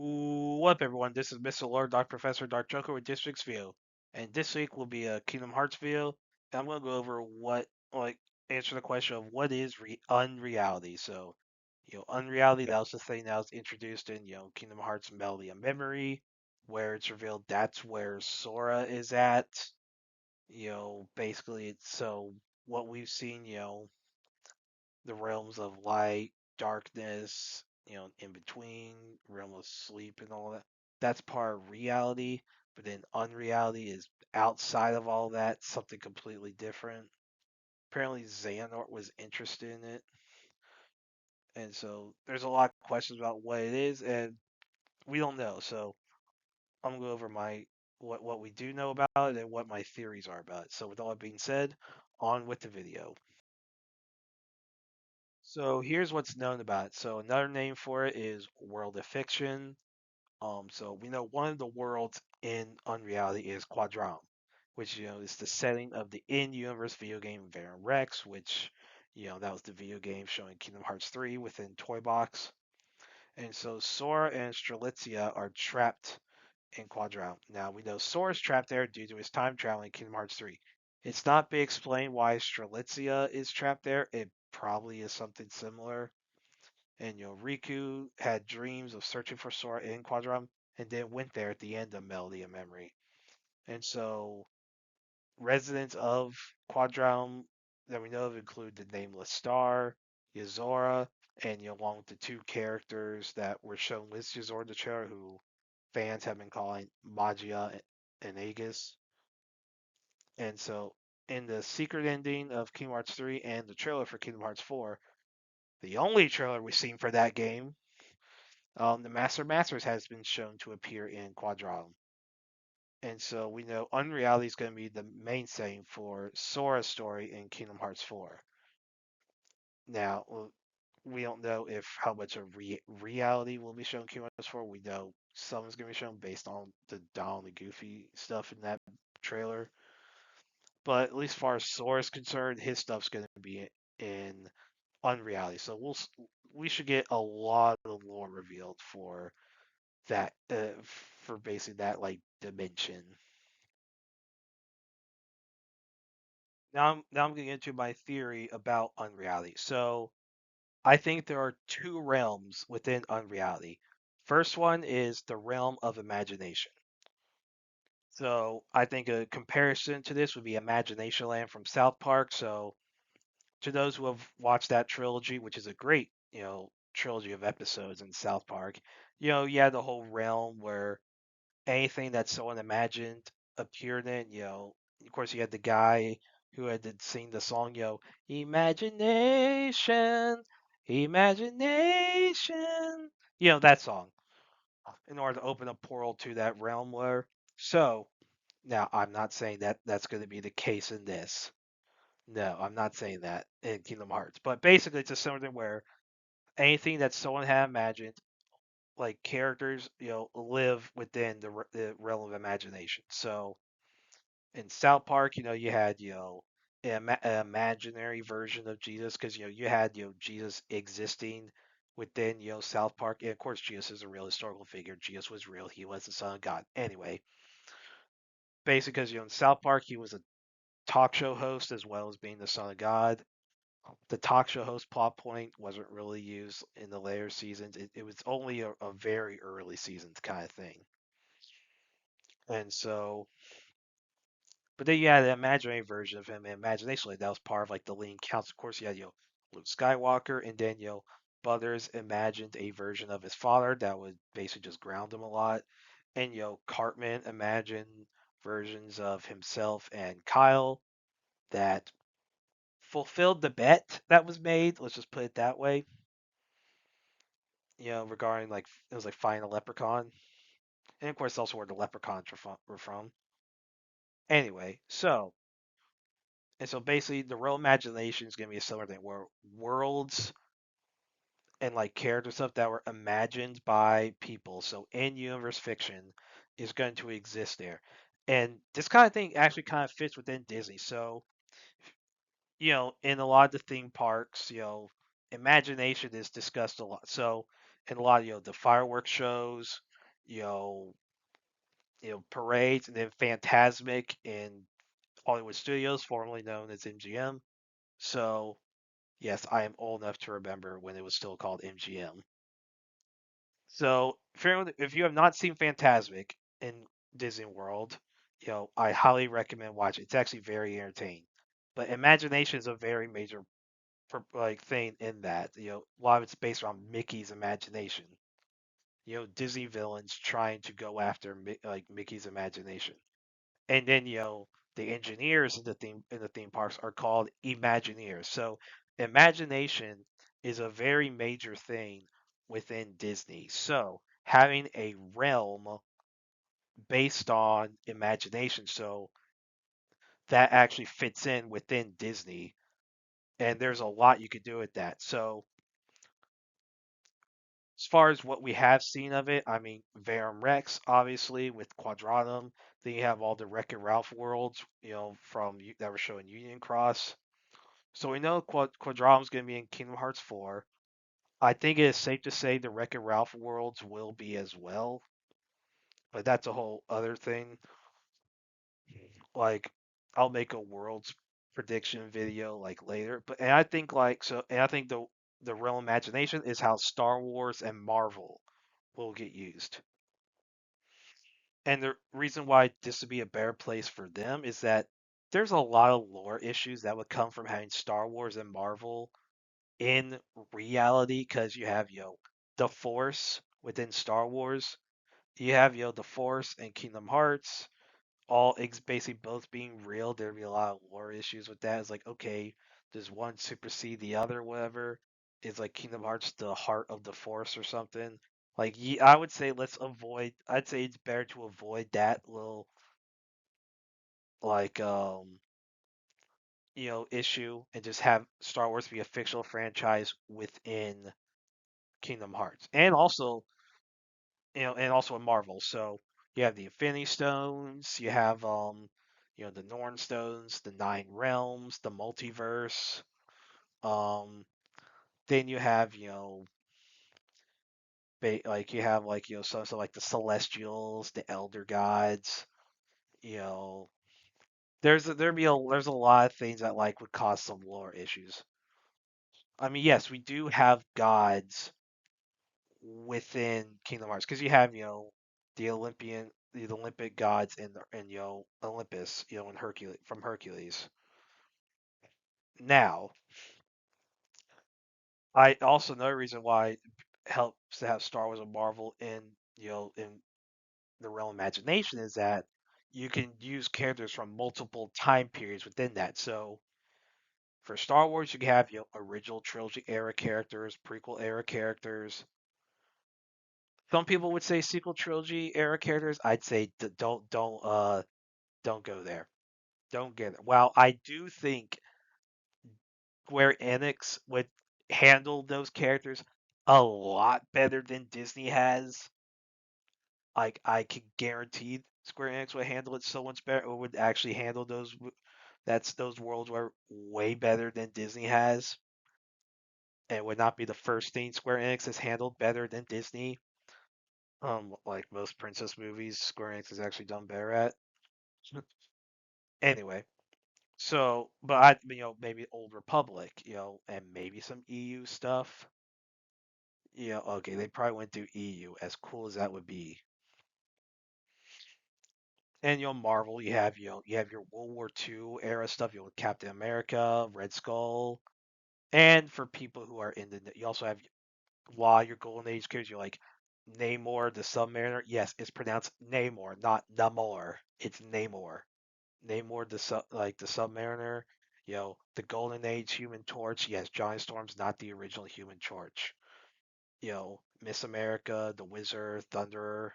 What up, everyone? This is Mr. Lord, Dark Professor, Dark Joker with District's View. And this week will be a Kingdom Hearts video. And I'm going to go over answer the question of what is unreality. So, unreality, that was the thing that was introduced in, Kingdom Hearts Melody of Memory, where it's revealed that's where Sora is at. Basically, what we've seen, the realms of light, darkness, in between, realm of sleep and all that. That's part of reality, but then unreality is outside of all that, something completely different. Apparently Xehanort was interested in it. And so there's a lot of questions about what it is, and we don't know. So I'm gonna go over what we do know about it and what my theories are about it. So with all that being said, on with the video. So here's what's known about it. So another name for it is World of Fiction. So we know one of the worlds in Unreality is Quadram, which is the setting of the in-universe video game Baron Rex, which that was the video game showing Kingdom Hearts 3 within Toy Box. And so Sora and Strelitzia are trapped in Quadram. Now we know Sora's trapped there due to his time traveling in Kingdom Hearts 3. It's not been explained why Strelitzia is trapped there. It probably is something similar. And Riku had dreams of searching for Sora in Quadram and then went there at the end of Melody of Memory. And so residents of Quadram that we know of include the Nameless Star, Yozora, and along with the two characters that were shown with Yozora in the trailer, who fans have been calling Magia and Aegis. And so in the secret ending of Kingdom Hearts 3 and the trailer for Kingdom Hearts 4, the only trailer we've seen for that game, the Master Masters has been shown to appear in Quadram. And so we know Unreality is going to be the main setting for Sora's story in Kingdom Hearts 4. Now, we don't know if how much of reality will be shown in Kingdom Hearts 4. We know some is going to be shown based on the Donald and Goofy stuff in that trailer. But at least as far as Sora is concerned, his stuff's going to be in Unreality. So we should get a lot of lore revealed that for basically that like dimension. Now I'm getting into my theory about unreality. So I think there are two realms within unreality. First one is the realm of imagination. So I think a comparison to this would be Imagination Land from South Park. So to those who have watched that trilogy, which is a great, trilogy of episodes in South Park, you had the whole realm where anything that someone imagined appeared in. Of course, you had the guy who had sing the song, imagination, imagination. That song in order to open a portal to that realm where. So now I'm not saying that that's going to be the case in this. No, I'm not saying that in Kingdom Hearts. But basically, it's a similar thing where anything that someone had imagined, like characters, live within the realm of imagination. So in South Park, you had an imaginary version of Jesus because you had Jesus existing within South Park, and of course Jesus is a real historical figure. Jesus was real; he was the Son of God. Anyway, basically, because in South Park he was a talk show host as well as being the Son of God. The talk show host plot point wasn't really used in the later seasons. It was only a very early seasons kind of thing. And so but then you had an imaginary version of him, and imagination that was part of like the lean counts. Of course, you had Luke Skywalker, and then Butters imagined a version of his father that would basically just ground him a lot, and Cartman imagined versions of himself and Kyle that fulfilled the bet that was made. Let's just put it that way. Regarding like it was like finding a leprechaun, and of course also where the leprechauns were from. Anyway, so basically, the real imagination is going to be a similar thing where worlds and like character stuff that were imagined by people, so in universe fiction, is going to exist there. And this kind of thing actually kind of fits within Disney. So, in a lot of the theme parks, imagination is discussed a lot. So, in a lot of, the fireworks shows, you know, parades, and then Fantasmic in Hollywood Studios, formerly known as MGM. So yes, I am old enough to remember when it was still called MGM. So if you have not seen Fantasmic in Disney World, I highly recommend watching. It's actually very entertaining. But imagination is a very major like thing in that. A lot of it's based on Mickey's imagination. Disney villains trying to go after like Mickey's imagination. And then the engineers in the theme parks are called Imagineers. So imagination is a very major thing within Disney. So having a realm based on imagination, so that actually fits in within Disney, and there's a lot you could do with that. So as far as what we have seen of it, I mean, Verum Rex, obviously, with Quadratum. Then you have all the Wreck-It Ralph worlds, that were showing Union Cross. So we know Quadratum's going to be in Kingdom Hearts 4. I think it is safe to say the Wreck-It Ralph worlds will be as well, but that's a whole other thing. Like, I'll make a worlds prediction video like later. And I think and I think the real imagination is how Star Wars and Marvel will get used. And the reason why this would be a better place for them is that there's a lot of lore issues that would come from having Star Wars and Marvel in reality because you have, the Force within Star Wars. You have, the Force and Kingdom Hearts, all basically both being real. There'd be a lot of lore issues with that. It's like, okay, does one supersede the other, whatever? Is like Kingdom Hearts the heart of the Force or something? Like, I would say I'd say it's better to avoid that little, like, issue and just have Star Wars be a fictional franchise within Kingdom Hearts. And also in Marvel. So you have the Infinity Stones, you have the Norn Stones, the Nine Realms, the multiverse. Um then you have, like you have like so like the Celestials, the Elder Gods, you know. There's a lot of things that like would cause some lore issues. I mean, yes, we do have gods within Kingdom Hearts because you have the Olympic gods in Olympus, in Hercules from Hercules. Now, I also another reason why it helps to have Star Wars and Marvel in the realm of imagination is that you can use characters from multiple time periods within that. So for Star Wars, you can have original trilogy era characters, prequel era characters. Some people would say sequel trilogy era characters. I'd say don't go there. Don't get it. While I do think Square Enix would handle those characters a lot better than Disney has, like I can guarantee Square Enix would handle it so much better, or would actually handle those worlds were way better than Disney has, and would not be the first thing Square Enix has handled better than Disney. Like most princess movies, Square Enix has actually done better at. Anyway, so, but maybe Old Republic, and maybe some EU stuff. Okay, they probably went through EU, as cool as that would be. And Marvel, you have your World War II era stuff, Captain America, Red Skull, and for people who are you also have your Golden Age characters, you're like Namor the Submariner. Yes, it's pronounced Namor, not Namor. It's Namor. Namor the Submariner. The Golden Age Human Torch. Yes, Johnny Storm's not the original Human Torch. Miss America, the Wizard, Thunderer.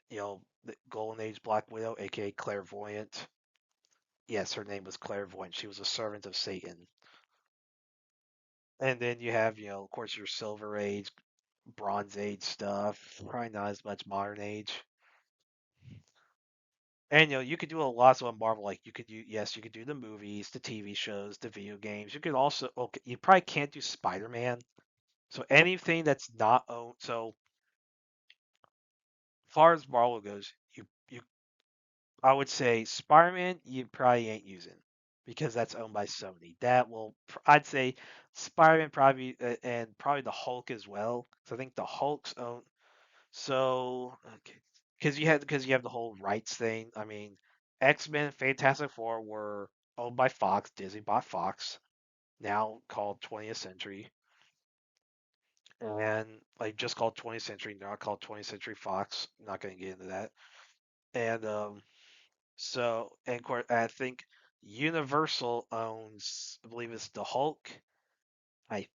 The Golden Age Black Widow, aka Clairvoyant. Yes, her name was Clairvoyant. She was a servant of Satan. And then you have, of course, your Silver Age, Bronze Age stuff. Probably not as much Modern Age. And you could do a lot of Marvel. Like you could do the movies, the TV shows, the video games. You could also, okay, you probably can't do Spider-Man. So anything that's not owned. So far as Marvel goes, you I would say Spider-Man you probably ain't using because that's owned by Sony. I'd say Spider-Man probably and probably the Hulk as well. So I think the Hulk's own. So okay, because you have the whole rights thing. I mean, X-Men, Fantastic Four were owned by Fox. Disney bought Fox, now called 20th Century, and like just called 20th Century, not called 20th Century Fox. Not going to get into that. And so, and of course, I think Universal owns, I believe it's the Hulk. I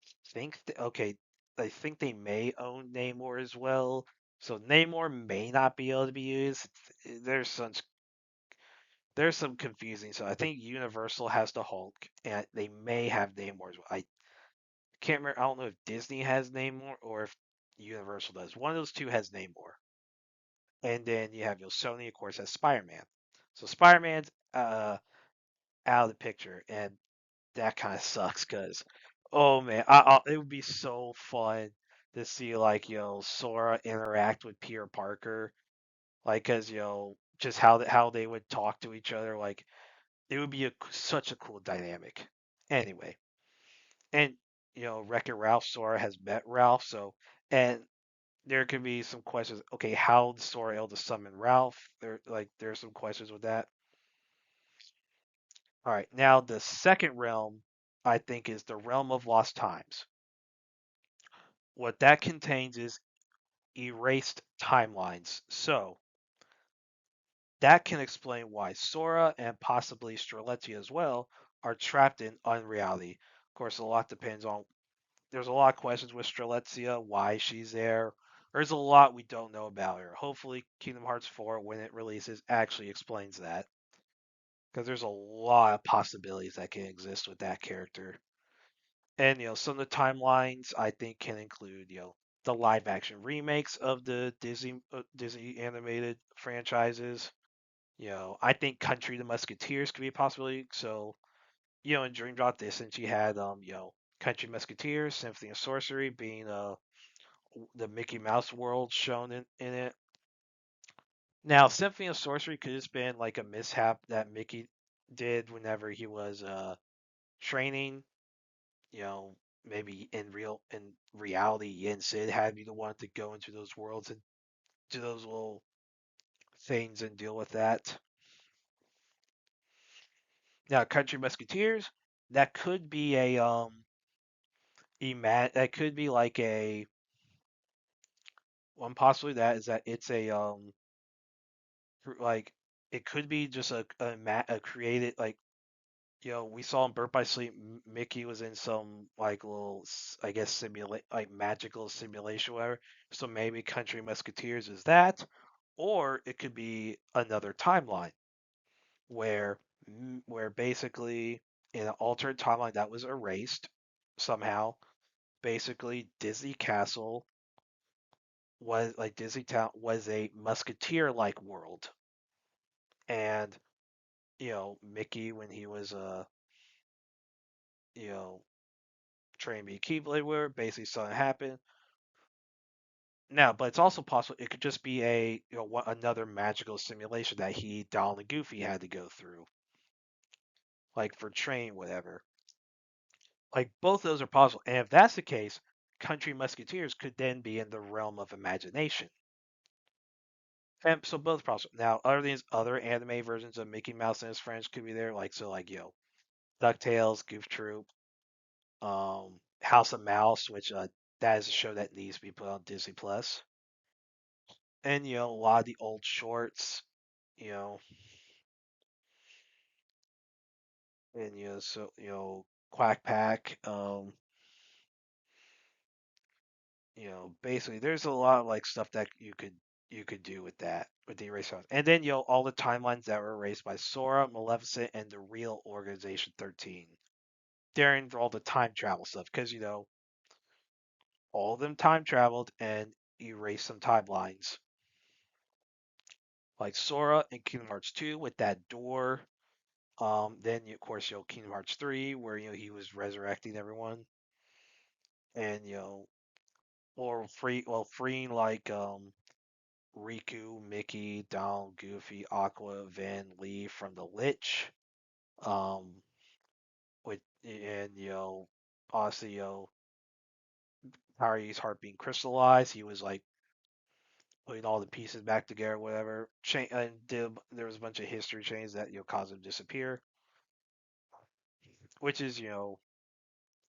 okay, I think they may own Namor as well. So Namor may not be able to be used. There's some there's some confusing. So I think Universal has the Hulk, and they may have Namor as well. I can't remember. I don't know if Disney has Namor or if Universal does. One of those two has Namor. And then you have your Sony, of course, has Spider-Man. So Spider-Man's out of the picture, and that kind of sucks because, oh man, it would be so fun to see like Sora interact with Peter Parker, like because just how they would talk to each other, like it would be such a cool dynamic. Anyway, and Wreck-It Ralph Sora has met Ralph, so and there could be some questions. Okay, how did Sora able to summon Ralph? There's some questions with that. All right, now the second realm I think is the realm of lost times. What that contains is erased timelines. So that can explain why Sora and possibly Strelitzia as well are trapped in unreality. Of course, a lot depends on. There's a lot of questions with Strelitzia, why she's there. There's a lot we don't know about her. Hopefully, Kingdom Hearts 4, when it releases, actually explains that. Because there's a lot of possibilities that can exist with that character. And some of the timelines I think can include the live action remakes of the Disney animated franchises. I think Country the Musketeers could be a possibility. So in Dream Drop Distance you had Country Musketeers, Symphony of Sorcery being the Mickey Mouse world shown in it. Now Symphony of Sorcery could have been like a mishap that Mickey did whenever he was training maybe in reality, Yen Sid had be the one to go into those worlds and do those little things and deal with that. Now, Country Musketeers, that could be a that could be like a one possibly that is that it's a like it could be just a created like we saw in Birth by Sleep, Mickey was in some like little, I guess, simulate like magical simulation, whatever. So maybe Country Musketeers is that, or it could be another timeline where where basically in an alternate timeline that was erased somehow. Basically, Disney Castle was like Disney Town was a musketeer-like world, and Mickey when he was you know train be Keyblade where basically something happened. Now, but it's also possible it could just be a another magical simulation that he, Donald, and Goofy had to go through, like for train, whatever. Like both of those are possible, and if that's the case, Country Musketeers could then be in the realm of imagination. And so both possible. Now, other anime versions of Mickey Mouse and his friends could be there, like DuckTales, Goof Troop, House of Mouse, which that is a show that needs to be put on Disney Plus. And a lot of the old shorts, you know, and Quack Pack, basically there's a lot of like stuff that you could do with that with the erase files. And then all the timelines that were erased by Sora, Maleficent, and the real Organization 13 during all the time travel stuff because all of them time traveled and erased some timelines. Like Sora in Kingdom Hearts 2 with that door. Then of course Kingdom Hearts 3 where he was resurrecting everyone, and or freeing like Riku, Mickey, Donald, Goofy, Aqua, Van, Lee from the Lich. Um, with and obviously Harry's heart being crystallized. He was like putting all the pieces back together, whatever. There was a bunch of history changes that caused him to disappear, which is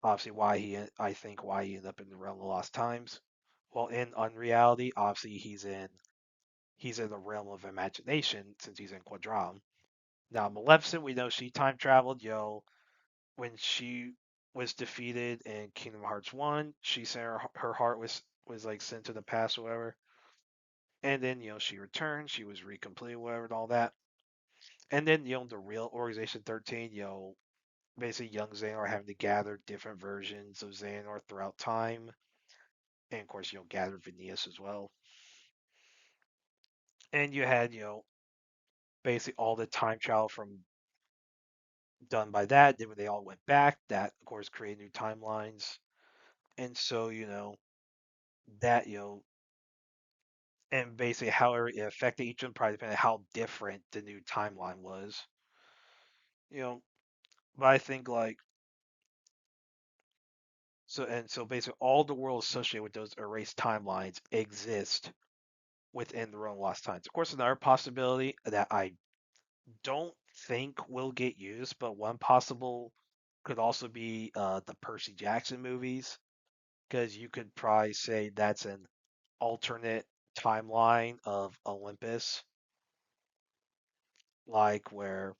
obviously why I think why he ended up in the realm of lost times. Well, in Unreality, obviously he's in the realm of imagination since he's in Quadram. Now Maleficent, we know she time traveled. When she was defeated in Kingdom Hearts 1, she sent her heart was like sent to the past or whatever. And then she returned, she was recompleted, whatever, and all that. And then the real Organization 13, basically young Xehanort having to gather different versions of Xehanort throughout time, and of course gather Phineas as well. And you had basically all the time travel from done by that. Then when they all went back, that of course created new timelines. And so that and basically however it affected each of them, probably depending on how different the new timeline was. You know, but I think like so basically all the worlds associated with those erased timelines exist within the realm of lost times. Of course, another possibility that I don't think will get used, but one possible could also be the Percy Jackson movies, because you could probably say that's an alternate timeline of Olympus, like where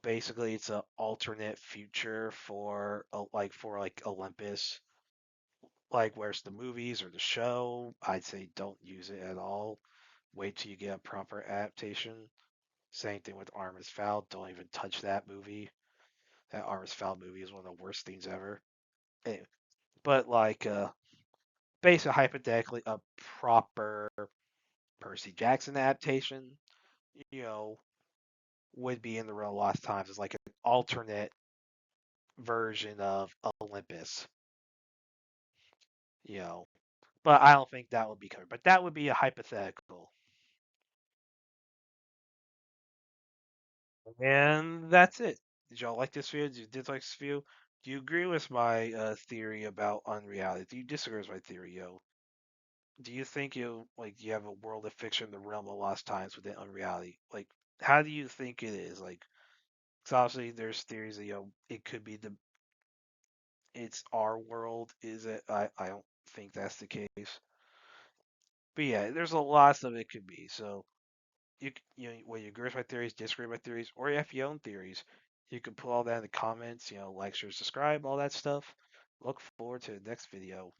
basically it's an alternate future for like Olympus, like where's the movies or the show. I'd say don't use it at all. Wait till you get a proper adaptation. Same thing with Arm is Foul. Don't even touch that movie. That Arm is Foul movie is one of the worst things ever. Anyway, but like basically hypothetically a proper Percy Jackson adaptation, you know, would be in the real Lost Times as like an alternate version of Olympus, you know. But I don't think that would be covered. But that would be a hypothetical. And that's it. Did y'all like this video? Did you dislike this video? Do you agree with my theory about unreality? Do you disagree with my theory, yo? Do you think you have a world of fiction, the realm of lost times within unreality? Like, how do you think it is? Like, 'cause obviously there's theories that it could be it's our world. Is it? I don't think that's the case. But yeah, there's a lot of it could be. So whether you agree with my theories, disagree with my theories, or you have your own theories, you can put all that in the comments. Like, share, subscribe, all that stuff. Look forward to the next video.